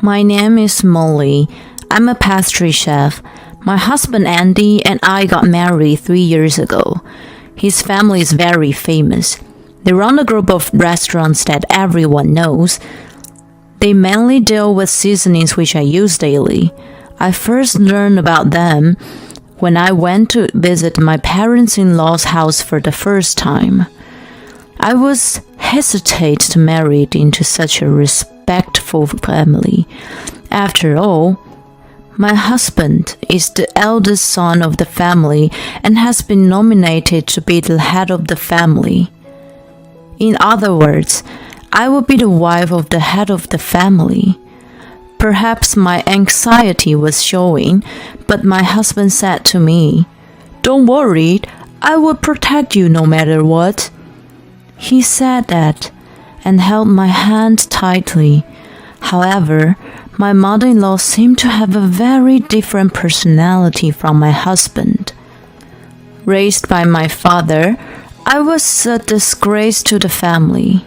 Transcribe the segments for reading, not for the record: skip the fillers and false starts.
My name is Molly. I'm a pastry chef. My husband Andy and I got married 3 years ago. His family is very famous. They run a group of restaurants that everyone knows. They mainly deal with seasonings which I use daily. I first learned about them when I went to visit my parents-in-law's house for the first time. I was hesitant to marry into such a respectful family. After all, my husband is the eldest son of the family and has been nominated to be the head of the family. In other words, I will be the wife of the head of the family. Perhaps my anxiety was showing, but my husband said to me, "Don't worry, I will protect you no matter what." He said that and held my hand tightly. However, my mother-in-law seemed to have a very different personality from my husband. Raised by my father, I was a disgrace to the family.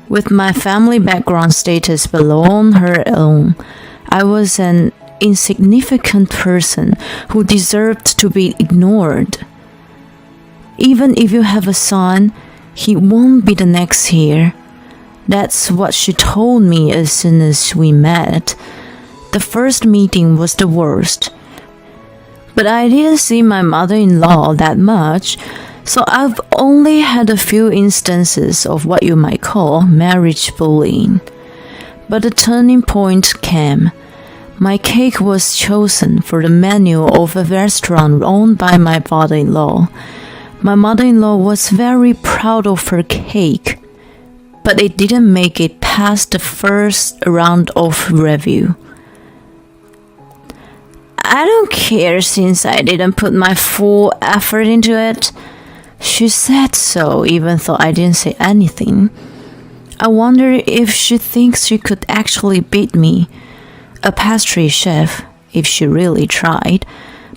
With my family background status below her own, I was an insignificant person who deserved to be ignored. Even if you have a son, he won't be the next heir. That's what she told me as soon as we met. The first meeting was the worst. But I didn't see my mother-in-law that much, so I've only had a few instances of what you might call marriage bullying. But the turning point came. My cake was chosen for the menu of a restaurant owned by my father-in-law. My mother-in-law was very proud of her cake, but it didn't make it past the first round of review. "I don't care since I didn't put my full effort into it." She said so even though I didn't say anything. I wonder if she thinks she could actually beat me, a pastry chef, if she really tried.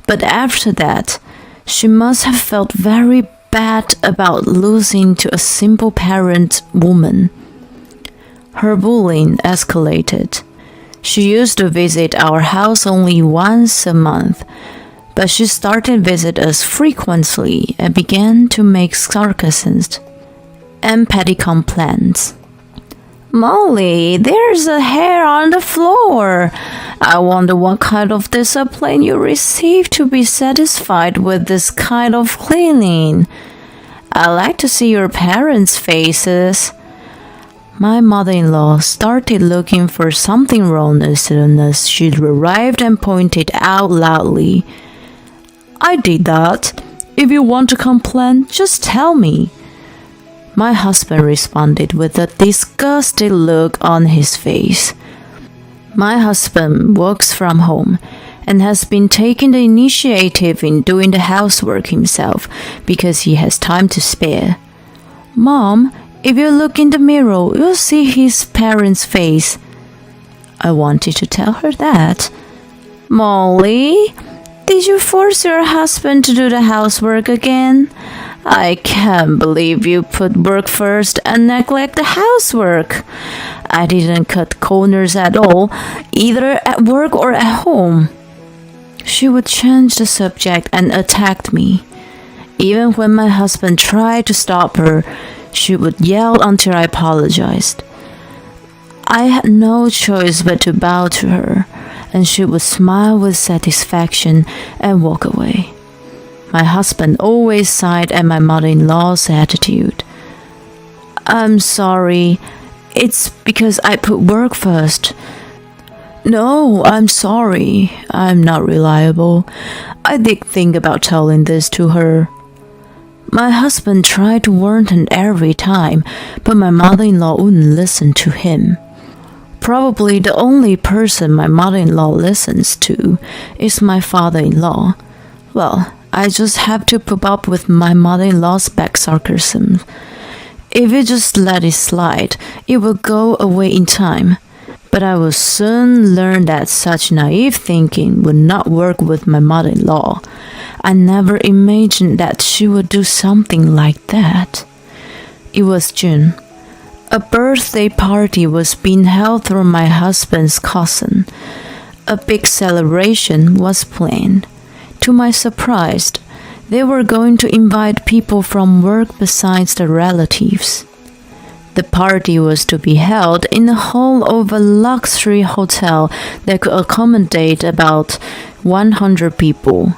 But after that, she must have felt very bad about losing to a simple parent woman. Her bullying escalated. She used to visit our house only once a month, but she started visit us frequently and began to make sarcasms and petty complaints. "Molly, there's a hair on the floor. I wonder what kind of discipline you received to be satisfied with this kind of cleaning. I like to see your parents' faces." My mother-in-law started looking for something wrong as soon as she arrived and pointed out loudly, "I did that. If you want to complain, just tell me." My husband responded with a disgusted look on his face. My husband works from home and has been taking the initiative in doing the housework himself because he has time to spare. "Mom, if you look in the mirror, you'll see his parents' face." I wanted to tell her that. "Molly, did you force your husband to do the housework again? I can't believe you put work first and neglect the housework. I didn't cut corners at all, either at work or at home." She would change the subject and attack me. Even when my husband tried to stop her, she would yell until I apologized. I had no choice but to bow to her, and she would smile with satisfaction and walk away. My husband always sighed at my mother-in-law's attitude. "I'm sorry. It's because I put work first." "No, I'm sorry. I'm not reliable. I did think about telling this to her." My husband tried to warn her every time, but my mother-in-law wouldn't listen to him. Probably the only person my mother-in-law listens to is my father-in-law. Well, I just have to put up with my mother-in-law's back sarcasm. If you just let it slide, it will go away in time. But I will soon learn that such naive thinking would not work with my mother-in-law. I never imagined that she would do something like that. It was June. A birthday party was being held through my husband's cousin. A big celebration was planned. To my surprise, they were going to invite people from work besides the relatives. The party was to be held in the hall of a luxury hotel that could accommodate about 100 people.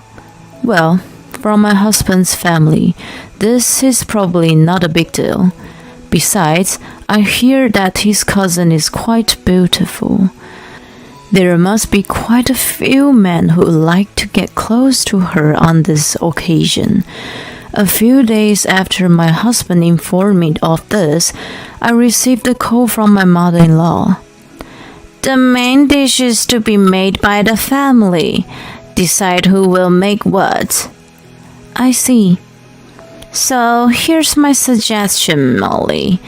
Well, from my husband's family, this is probably not a big deal. Besides, I hear that his cousin is quite beautiful. There must be quite a few men who would like to get close to her on this occasion. A few days after my husband informed me of this, I received a call from my mother-in-law. The main dish is to be made by the family. Decide who will make what. I see. So here's my suggestion, Molly.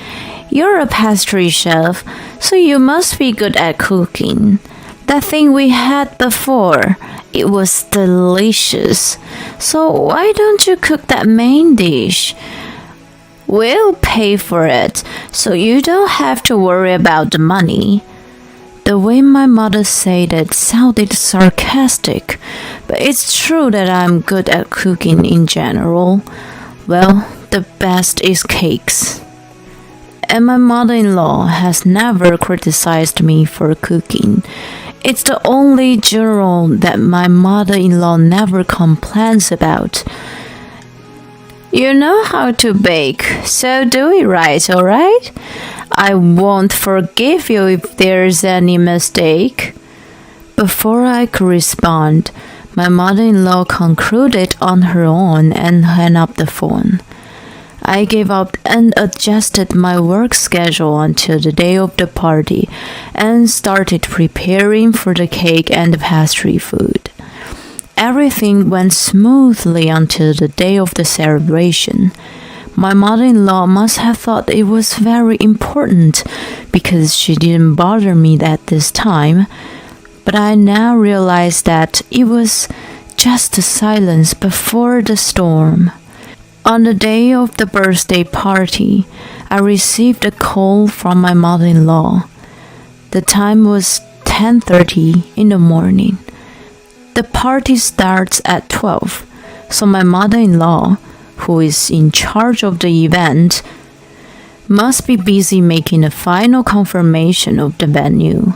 You're a pastry chef, so you must be good at cooking. That thing we had before, it was delicious. So why don't you cook that main dish? We'll pay for it, so you don't have to worry about the money. The way my mother said it sounded sarcastic, but it's true that I'm good at cooking in general. Well, the best is cakes. And my mother-in-law has never criticized me for cooking. It's the only genre that my mother-in-law never complains about. You know how to bake, so do it right, alright? I won't forgive you if there's any mistake. Before I could respond, my mother-in-law concluded on her own and hung up the phone. I gave up and adjusted my work schedule until the day of the party and started preparing for the cake and the pastry food. Everything went smoothly until the day of the celebration. My mother-in-law must have thought it was very important because she didn't bother me at this time, but I now realize that it was just the silence before the storm. On the day of the birthday party, I received a call from my mother-in-law. The time was 10:30 in the morning. The party starts at 12, so my mother-in-law, who is in charge of the event, must be busy making a final confirmation of the venue.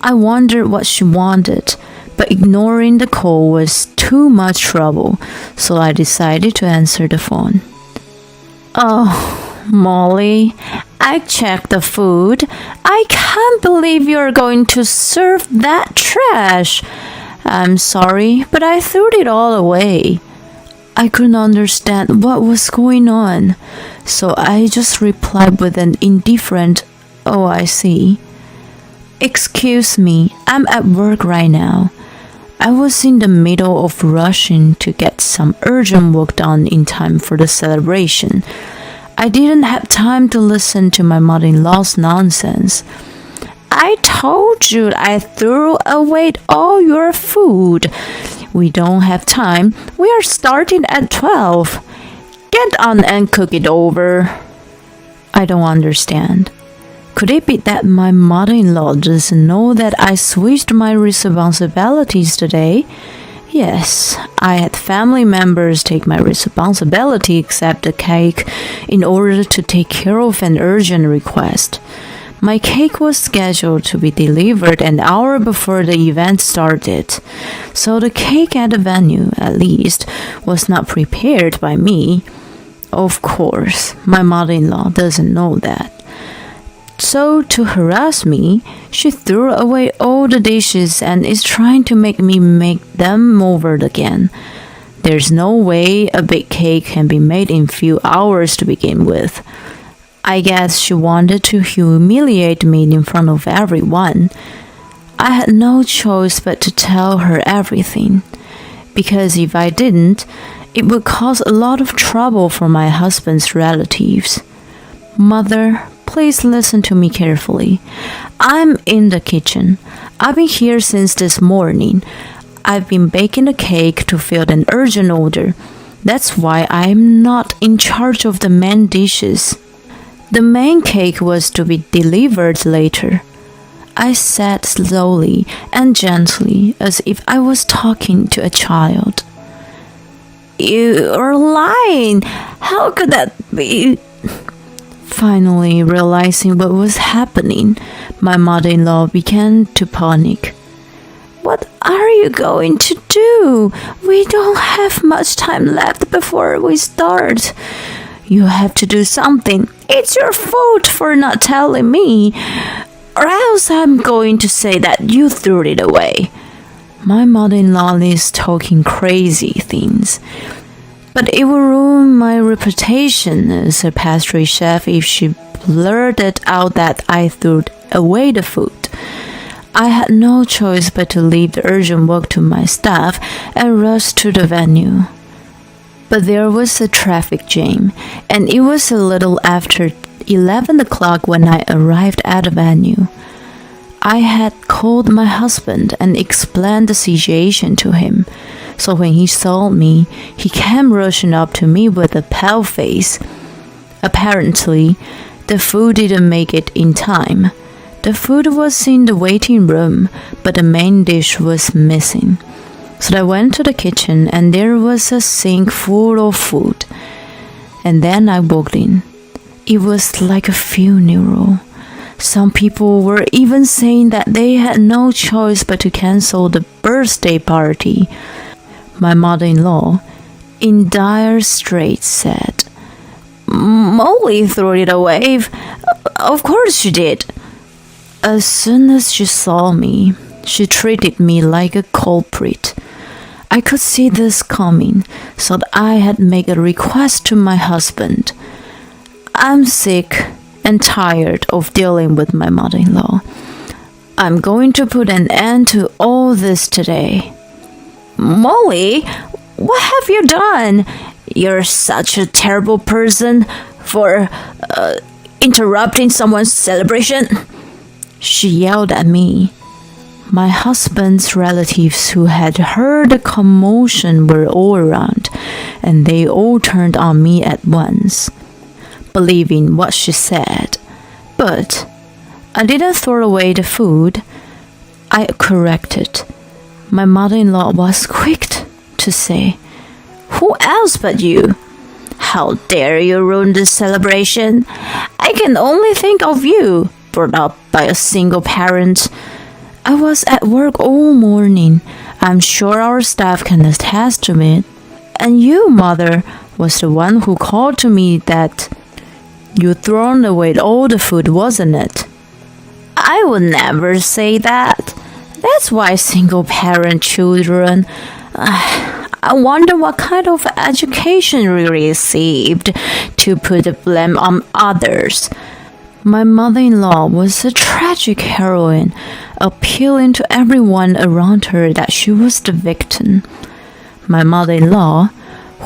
I wondered what she wanted, but ignoring the call was too much trouble, so I decided to answer the phone. Oh, Molly, I checked the food. I can't believe you're going to serve that trash. I'm sorry, but I threw it all away. I couldn't understand what was going on, so I just replied with an indifferent, "Oh, I see." Excuse me, I'm at work right now. I was in the middle of rushing to get some urgent work done in time for the celebration. I didn't have time to listen to my mother-in-law's nonsense. I told you I threw away all your food. We don't have time. We are starting at 12. Get on and cook it over. I don't understand. Could it be that my mother-in-law doesn't know that I switched my responsibilities today? Yes, I had family members take my responsibility except the cake in order to take care of an urgent request. My cake was scheduled to be delivered an hour before the event started, so the cake at the venue, at least, was not prepared by me. Of course, my mother-in-law doesn't know that. So, to harass me, she threw away all the dishes and is trying to make me make them over again. There's no way a big cake can be made in few hours to begin with. I guess she wanted to humiliate me in front of everyone. I had no choice but to tell her everything, because if I didn't, it would cause a lot of trouble for my husband's relatives. Mother, please listen to me carefully. I'm in the kitchen. I've been here since this morning. I've been baking a cake to fill an urgent order. That's why I'm not in charge of the main dishes. The main cake was to be delivered later. I said slowly and gently, as if I was talking to a child. You are lying. How could that be? Finally, realizing what was happening, my mother-in-law began to panic. What are you going to do? We don't have much time left before we start. You have to do something. It's your fault for not telling me, or else I'm going to say that you threw it away. My mother-in-law is talking crazy things, but it will ruin my reputation as a pastry chef if she blurted out that I threw away the food. I had no choice but to leave the urgent work to my staff and rush to the venue. But there was a traffic jam, and it was a little after 11 o'clock when I arrived at the venue. I had called my husband and explained the situation to him, so when he saw me, he came rushing up to me with a pale face. Apparently, the food didn't make it in time. The food was in the waiting room, but the main dish was missing. So I went to the kitchen and there was a sink full of food. And then I walked in. It was like a funeral. Some people were even saying that they had no choice but to cancel the birthday party. My mother-in-law, in dire straits, said, Molly threw it away. Of course she did. As soon as she saw me, she treated me like a culprit. I could see this coming, so I had made a request to my husband. I'm sick and tired of dealing with my mother-in-law. I'm going to put an end to all this today. Molly, what have you done? You're such a terrible person for interrupting someone's celebration. She yelled at me. My husband's relatives who had heard the commotion were all around, and they all turned on me at once, believing what she said. But I didn't throw away the food. I corrected. My mother-in-law was quick to say, Who else but you? How dare you ruin this celebration? I can only think of you, brought up by a single parent. I was at work all morning. I'm sure our staff can attest to it. And you, mother, was the one who called to me that you thrown away all the food, wasn't it? I would never say that. That's why single-parent children... I wonder what kind of education we received to put the blame on others. My mother-in-law was a tragic heroine, appealing to everyone around her that she was the victim. My mother-in-law,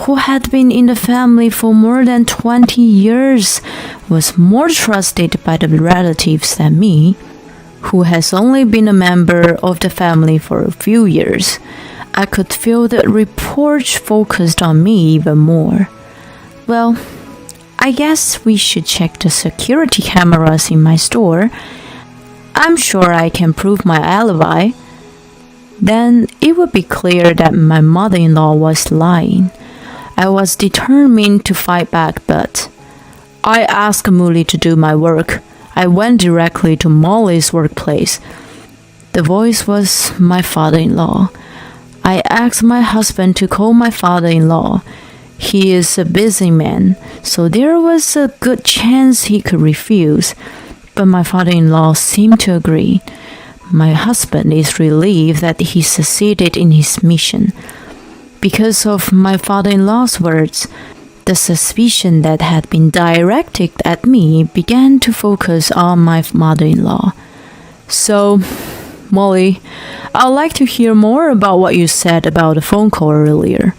who had been in the family for more than 20 years, was more trusted by the relatives than me, who has only been a member of the family for a few years. I could feel the reproach focused on me even more. Well, I guess we should check the security cameras in my store. I'm sure I can prove my alibi. Then it would be clear that my mother-in-law was lying. I was determined to fight back, but I asked Molly to do my work. I went directly to Molly's workplace. The voice was my father-in-law. I asked my husband to call my father-in-law. He is a busy man, so there was a good chance he could refuse, but my father-in-law seemed to agree. My husband is relieved that he succeeded in his mission. Because of my father-in-law's words, the suspicion that had been directed at me began to focus on my mother-in-law. So, Molly, I'd like to hear more about what you said about the phone call earlier.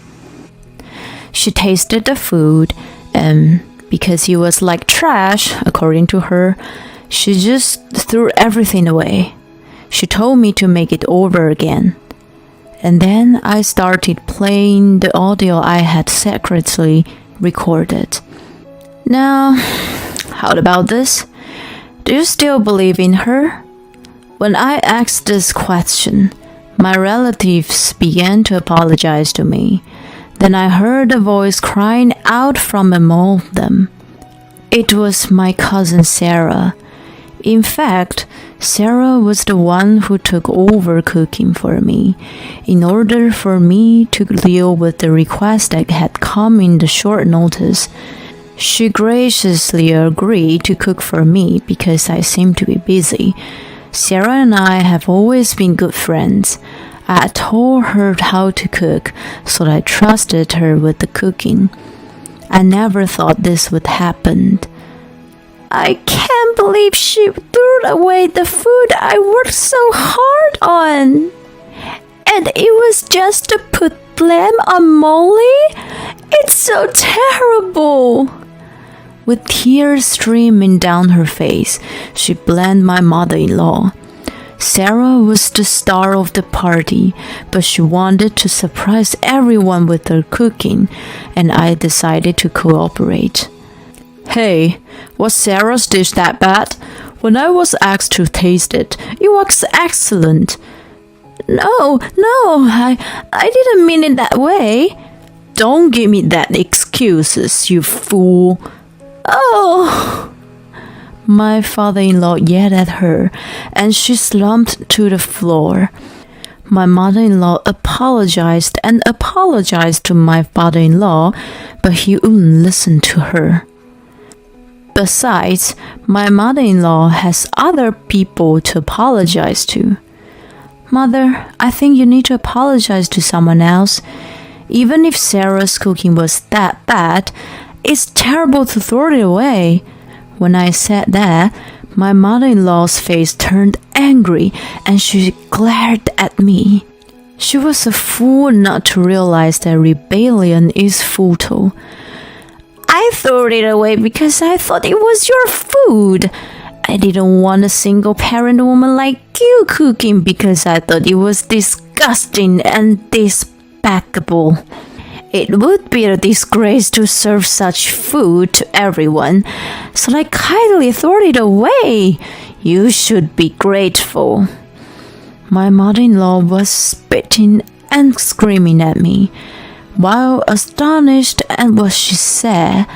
She tasted the food, and because it was like trash, according to her, she just threw everything away. She told me to make it over again. And then I started playing the audio I had secretly recorded. Now, How about this? Do you still believe in her? When I asked this question, my relatives began to apologize to me. Then I heard a voice crying out from among them. It was my cousin Sarah. In fact, Sarah was the one who took over cooking for me, in order for me to deal with the request that had come in the short notice. She graciously agreed to cook for me because I seemed to be busy. Sarah and I have always been good friends. I told her how to cook, so I trusted her with the cooking. I never thought this would happen. I can't believe she threw away the food I worked so hard on. And it was just to put blame on Molly? It's so terrible. With tears streaming down her face, she blamed my mother-in-law. Sarah was the star of the party, but she wanted to surprise everyone with her cooking, and I decided to cooperate. Hey, was Sarah's dish that bad? When I was asked to taste it, it was excellent. No, I didn't mean it that way. Don't give me that excuses, you fool. Oh! My father-in-law yelled at her, and she slumped to the floor. My mother-in-law apologized to my father-in-law, but he wouldn't listen to her. Besides, my mother-in-law has other people to apologize to. Mother, I think you need to apologize to someone else. Even if Sarah's cooking was that bad, it's terrible to throw it away. When I said that, my mother-in-law's face turned angry and she glared at me. She was a fool not to realize that rebellion is futile. I threw it away because I thought it was your food. I didn't want a single-parent woman like you cooking because I thought it was disgusting and despicable. It would be a disgrace to serve such food to everyone, so I kindly threw it away. You should be grateful. My mother-in-law was spitting and screaming at me. While astonished at what she said,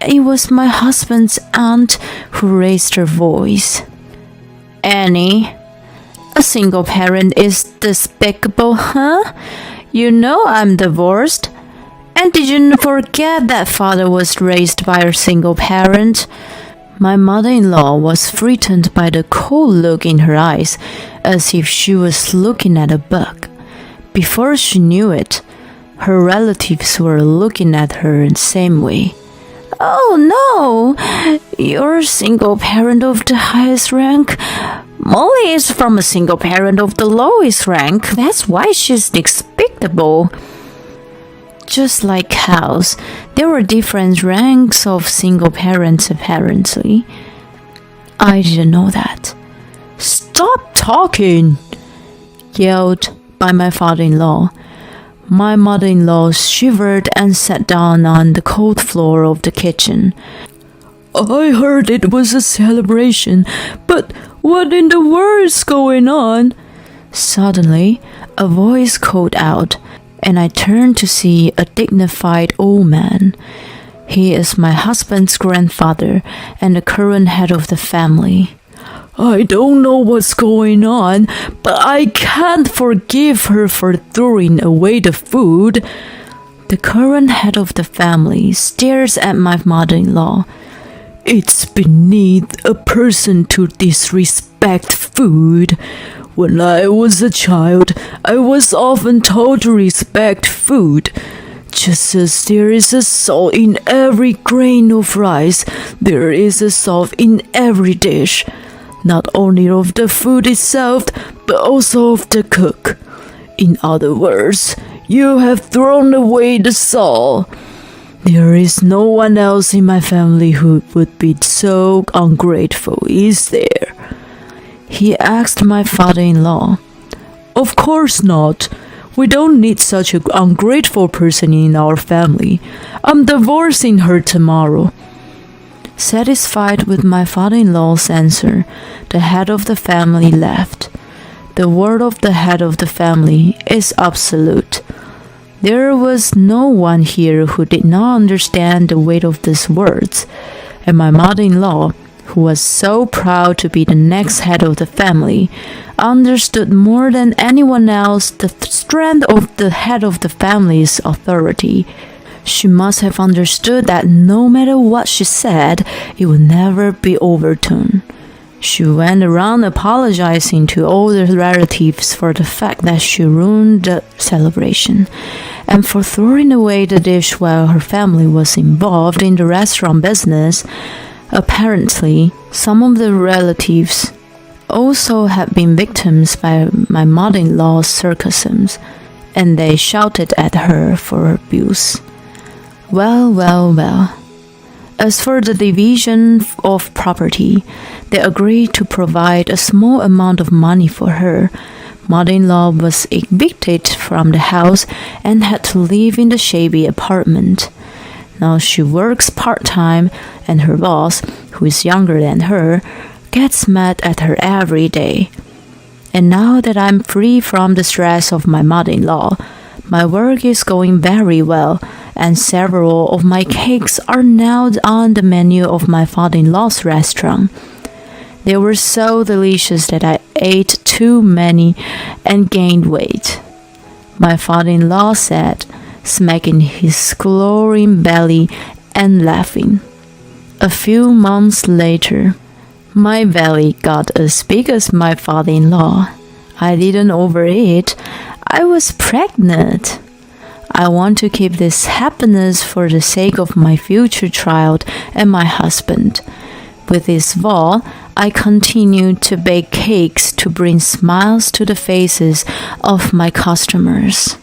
it was my husband's aunt who raised her voice. Annie, a single parent is despicable, huh? You know I'm divorced. And did you forget that father was raised by a single parent? My mother-in-law was frightened by the cold look in her eyes, as if she was looking at a bug. Before she knew it, her relatives were looking at her in the same way. Oh no, you're a single parent of the highest rank. Molly is from a single parent of the lowest rank. That's why she's despicable. Just like cows, there were different ranks of single parents apparently. I didn't know that. Stop talking! Yelled by my father-in-law. My mother-in-law shivered and sat down on the cold floor of the kitchen. I heard it was a celebration, but what in the world is going on? Suddenly, a voice called out, and I turned to see a dignified old man. He is my husband's grandfather and the current head of the family. I don't know what's going on, but I can't forgive her for throwing away the food. The current head of the family stares at my mother-in-law. It's beneath a person to disrespect food. When I was a child, I was often told to respect food. Just as there is a salt in every grain of rice, there is a salt in every dish. Not only of the food itself, but also of the cook. In other words, you have thrown away the salt. There is no one else in my family who would be so ungrateful, is there? He asked my father-in-law. Of course not. We don't need such an ungrateful person in our family. I'm divorcing her tomorrow. Satisfied with my father-in-law's answer, the head of the family left. The word of the head of the family is absolute. There was no one here who did not understand the weight of these words, and my mother-in-law, who was so proud to be the next head of the family, understood more than anyone else the strength of the head of the family's authority. She must have understood that no matter what she said, it would never be overturned. She went around apologizing to all the relatives for the fact that she ruined the celebration, and for throwing away the dish while her family was involved in the restaurant business. Apparently, some of the relatives also had been victims by my mother-in-law's sarcasms, and they shouted at her for abuse. Well. As for the division of property, they agreed to provide a small amount of money for her. Mother-in-law was evicted from the house and had to live in the shabby apartment. Now she works part-time, and her boss, who is younger than her, gets mad at her every day. And now that I'm free from the stress of my mother-in-law, my work is going very well, and several of my cakes are now on the menu of my father-in-law's restaurant. They were so delicious that I ate too many and gained weight, my father-in-law said, smacking his glowing belly and laughing. A few months later, my belly got as big as my father-in-law. I didn't overeat. I was pregnant. I want to keep this happiness for the sake of my future child and my husband. With this vow, I continued to bake cakes to bring smiles to the faces of my customers.